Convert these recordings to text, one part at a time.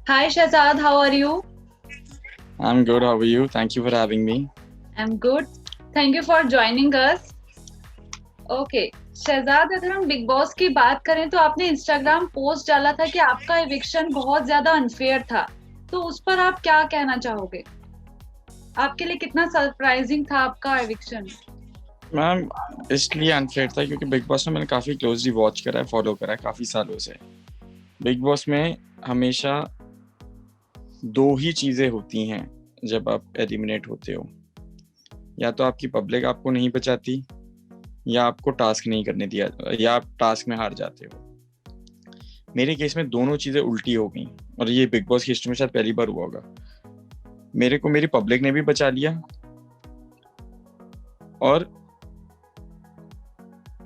Hi Shazad, how are you? I'm good. How are you? Thank you for having me. I'm good. Thank you for joining us. Okay Shahzad, अगर हम big boss की बात करें तो आपने Instagram post डाला था कि आपका एविक्शन बहुत ज्यादा अनफेयर था। तो उस पर आप क्या कहना चाहोगे? आपके लिए कितना सरप्राइजिंग था आपका एविक्शन? मैम, इसलिए अनफेयर था क्योंकि बिग बॉस में मैंने काफ़ी क्लोजली वॉच करा है, फॉलो करा है काफ़ी सालों से। बिग बॉस में हमेशा दो ही चीज़ें होती हैं जब आप एलिमिनेट होते हो। या तो आपकी पब्लिक आपको नहीं बचाती, या आपको टास्क नहीं करने दिया, या आप टास्क में हार जाते हो। मेरे केस में दोनों चीज़ें उल्टी हो गई, और ये बिग बॉस की हिस्ट्री में शायद पहली बार हुआ होगा। मेरे को मेरी पब्लिक ने भी बचा लिया, और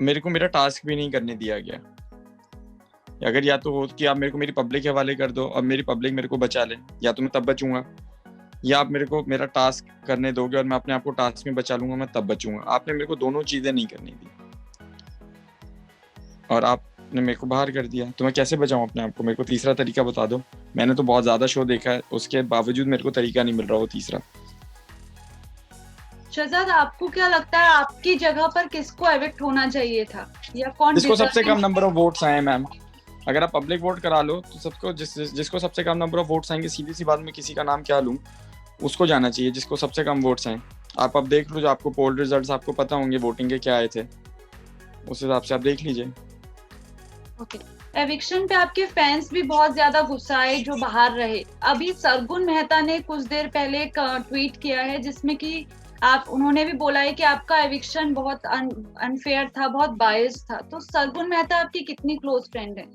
मेरे को मेरा टास्क भी नहीं करने दिया गया। अगर या तो हो कि आप मेरे को मेरी पब्लिक के हवाले कर दो और मेरी पब्लिक मेरे को बचा ले, या तो मैं तब बचूंगा, या आप मेरे को मेरा टास्क करने दोगे और मैं अपने आप को टास्क में बचा लूंगा, मैं तब बचूंगा। आपने मेरे को दोनों चीजें नहीं करनी दी, और आपने मेरे को बाहर कर दिया, तो मैं कैसे बचाऊं अपने आप को? मेरे को तीसरा तरीका बता दो। मैंने तो बहुत ज्यादा शो देखा है, उसके बावजूद मेरे को तरीका नहीं मिल रहा वो तीसरा। शहजाद, आपको क्या लगता है आपकी जगह पर किसको एविक्ट होना चाहिए था, या कौन जिसको सबसे deserving? Come number of votes आए मैम, अगर आप पब्लिक वोट करा लो तो सबको जिसको सबसे कम नंबर ऑफ वोट्स आएंगे, सीधी सी बात में किसी का नाम क्या लूं, उसको जाना चाहिए जिसको सबसे कम वोट्स हैं। आप अब देख लो, जो आपको पोल रिजल्ट्स आपको पता होंगे वोटिंग के क्या आए थे, उस हिसाब से आप देख लीजिए। ओके। एविक्शन पे आपके फैंस भी बहुत ज्यादा गुस्साए जो बाहर रहे। अभी सरगुन मेहता ने कुछ देर पहले एक ट्वीट किया है जिसमें कि आप उन्होंने भी बोला है कि आपका एविक्शन बहुत अनफेयर था, बहुत बायस था। तो सरगुन मेहता आपकी कितनी क्लोज फ्रेंड है?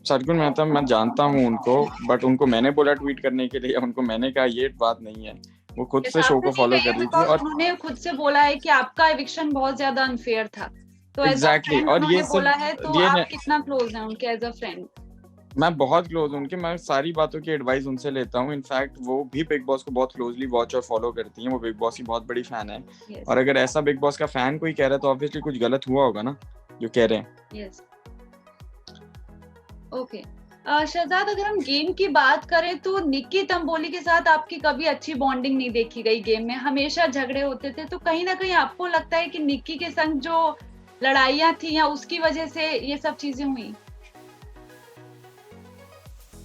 सरगुन मेहता, मैं जानता हूँ उनको, बट उनको मैंने बोला ट्वीट करने के लिए, उनको मैंने कहा, ये बात नहीं है। वो खुद यस, से शो आपने को नहीं फॉलो कही है कर रही थी, बिकॉज और उन्होंने खुद से बोला है कि आपका एविक्शन बहुत ज्यादा अनफेयर था। तो एज अ एग्जैक्टली फ्रेंड और उन्होंने ये बोला सिर्फ है, तो ये आप है। कितना क्लोज हैं उनके एज अ फ्रेंड? मैं बहुत क्लोज हूँ उनके, मैं सारी बातों की एडवाइस उनसे लेता हूँ। इनफैक्ट वो भी बिग बॉस को बहुत क्लोजली वॉच और फॉलो करती हैं, वो बिग बॉस की बहुत बड़ी फैन है। यस। और अगर ऐसा बिग बॉस का फैन कोई कह रहा है तो ऑब्वियसली कुछ गलत हुआ होगा ना, जो कह रहे हैं। यस। ओके। शहजाद, अगर हम गेम की बात करें तो निक्की तंबोली के साथ आपकी कभी अच्छी बॉन्डिंग नहीं देखी गई। गेम में हमेशा झगड़े होते थे। तो कहीं ना कहीं आपको लगता है कि निक्की के संग जो लड़ाइयाँ थी, या उसकी वजह से ये सब चीजें हुई?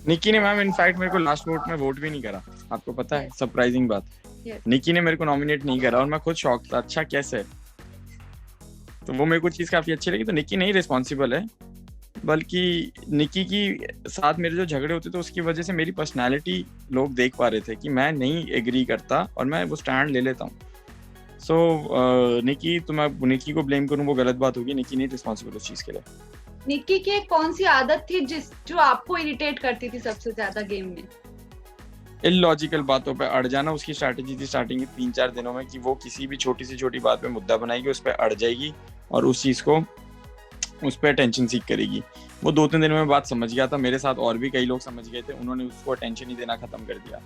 निक्की ने मैम इनफैक्ट मेरे को लास्ट वोट में वोट भी नहीं करा, आपको पता है यस। सरप्राइजिंग बात। यस। निक्की ने मेरे को नॉमिनेट नहीं करा, और मैं खुद शॉक था, अच्छा कैसे? तो वो मेरे को चीज़ काफ़ी अच्छी लगी। तो निक्की नहीं रिस्पॉन्सिबल है, बल्कि निक्की की साथ मेरे जो झगड़े होते थे उसकी वजह से मेरी पर्सनैलिटी लोग देख पा रहे थे कि मैं नहीं एग्री करता, और मैं वो स्टैंड ले लेता हूँ। सो निक्की, तो मैं निक्की को ब्लेम करूँ वो गलत बात होगी। निक्की नहीं रिस्पॉन्सिबल उस चीज़ के लिए। निक्की की एक कौन सी आदत थी जो आपको इरिटेट करती थी सबसे ज्यादा गेम में? इलॉजिकल बातों पे अड़ जाना उसकी स्ट्रैटेजी थी स्टार्टिंग के 3-4 दिनों में, कि वो किसी भी छोटी से छोटी बात पे मुद्दा बनाएगी, उस पर अड़ जाएगी, और उस चीज़ को उस पर अटेंशन सीख करेगी। वो 2-3 दिनों में बात समझ गया था, मेरे साथ और भी कई लोग समझ गए थे, उन्होंने उसको अटेंशन ही देना खत्म कर दिया।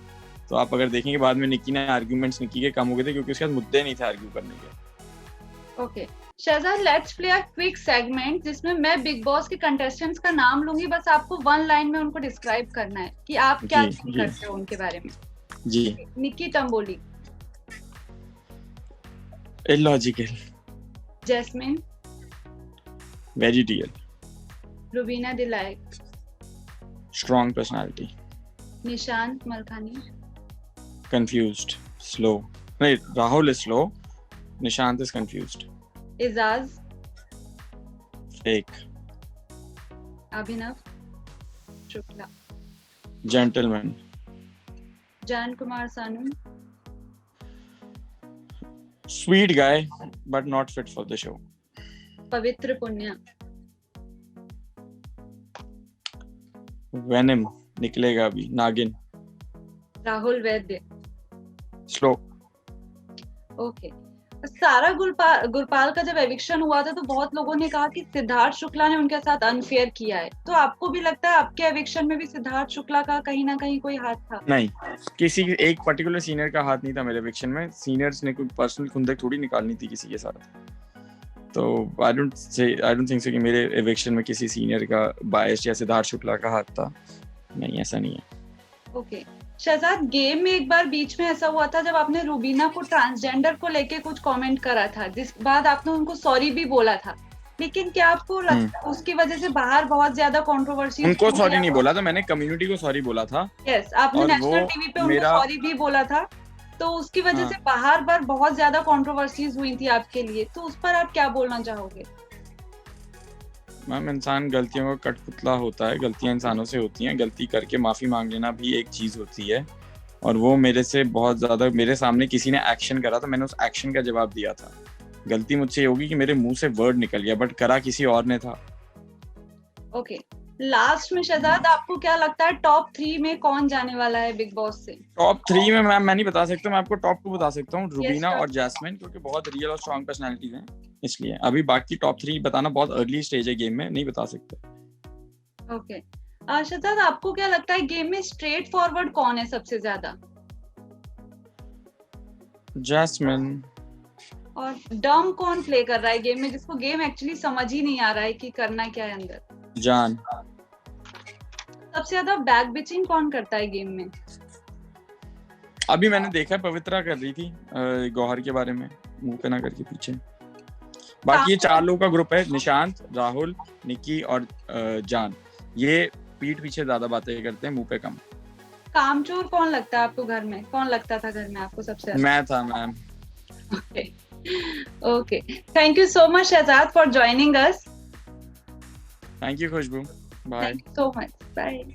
तो आप अगर देखेंगे बाद में निक्की ने आर्ग्यूमेंट्स निक्की के कम हो गए थे, क्योंकि उसके पास मुद्दे नहीं थे आर्ग्यू करने के। Okay. Shahzad, let's play a quick segment जिसमें मैं बिग बॉस के कंटेस्टेंट्स का नाम लूंगी। बस आपको वन लाइन में उनको डिस्क्राइब करना है कि आप क्या जी थिंक जी करते हो उनके बारे में। जी। निक्की तंबोली। इलॉजिकल। जैस्मिन। वेजिटियल। Rubina Dilaik. Strong personality. Nishant Malkhani. Confused. Slow. नहीं, Rahul is slow, Nishant is confused. Eijaz. Fake. Abhinav Shukla. Gentleman. Jaan Kumar Sanu. Sweet guy but not fit for the show. Pavitra Punia. Venom निकलेगा अभी, नागिन। राहुल वैद्य। स्लो। ओके। सारा गुरपाल का जब एविक्शन हुआ था तो बहुत लोगों ने कहा कि सिद्धार्थ शुक्ला ने उनके साथ अनफेयर किया है। तो आपको भी लगता है आपके एविक्शन में भी सिद्धार्थ शुक्ला का कहीं ना कहीं कोई हाथ था? नहीं, किसी एक पर्टिकुलर सीनियर का हाथ नहीं था मेरे एविक्शन में। सीनियर्स ने कोई पर्सनल खुंदक थोड़ी निकालनी थी किसी के साथ। तो आई डोंट थिंक सो कि मेरे एविक्शन में किसी सीनियर का बायस या सिद्धार्थ शुक्ला का हाथ था। नहीं ऐसा नहीं है। ओके शहजाद, गेम में एक बार बीच में ऐसा हुआ था जब आपने रूबीना को ट्रांसजेंडर को लेके कुछ कमेंट करा था, जिस बाद आपने उनको सॉरी भी बोला था, लेकिन क्या आपको लगता है उसकी वजह से बाहर बहुत ज्यादा कंट्रोवर्सी? उनको सॉरी नहीं बोला था मैंने, कम्युनिटी को सॉरी बोला था। यस, आपने और नेशनल वो टीवी पे उनको मेरा सॉरी भी बोला था, तो उसकी वजह हाँ। से बाहर बार बहुत ज्यादा कंट्रोवर्सीज हुई थी आपके लिए, तो उस पर आप क्या बोलना चाहोगे? मैम इंसान गलतियों का कठपुतला होता है, गलतियां इंसानों से होती हैं, गलती करके माफी मांग लेना भी एक चीज होती है। और वो मेरे से बहुत ज्यादा, मेरे सामने किसी ने एक्शन करा था, मैंने उस एक्शन का जवाब दिया था। गलती मुझसे ये होगी कि मेरे मुंह से वर्ड निकल गया, बट करा किसी और ने था। ओके लास्ट में शहजाद, आपको क्या लगता है टॉप 3 में कौन जाने वाला है बिग बॉस से? टॉप 3 में मैम मैं नहीं बता सकता, मैं आपको टॉप 2 बता सकता हूँ, रूबीना sure. और जैस्मिन, क्योंकि बहुत रियल और स्ट्रॉन्ग पर्सनैलिटीज हैं, इसलिए अभी बाकी टॉप 3 बताना बहुत अर्ली स्टेज है गेम में, नहीं बता सकते। ओके शहजाद, आपको क्या लगता है गेम में स्ट्रेट फॉरवर्ड कौन है सबसे ज्यादा? जैस्मिन। और डम कौन प्ले कर रहा है गेम में, जिसको गेम एक्चुअली समझ ही नहीं आ रहा है कि करना क्या है अंदर? जान। सबसे ज्यादा बैक बिचिंग कौन करता है गेम में? अभी मैंने देखा है पवित्रा कर रही थी गौहर के बारे में, मुंह पे ना करके पीछे। बाकी ये 4 लोगों का ग्रुप है, निशांत, राहुल, निक्की और जान। ये पीठ पीछे ज्यादा बातें करते हैं, मुंह पे कम। कामचोर कौन लगता है आपको घर में? कौन लगता था घर में आपको सबसे ज्यादा? मैं था ma'am. Okay thank you so much Shahzad for joining us. Thank you Khushboo, bye. Thank you so much, bye.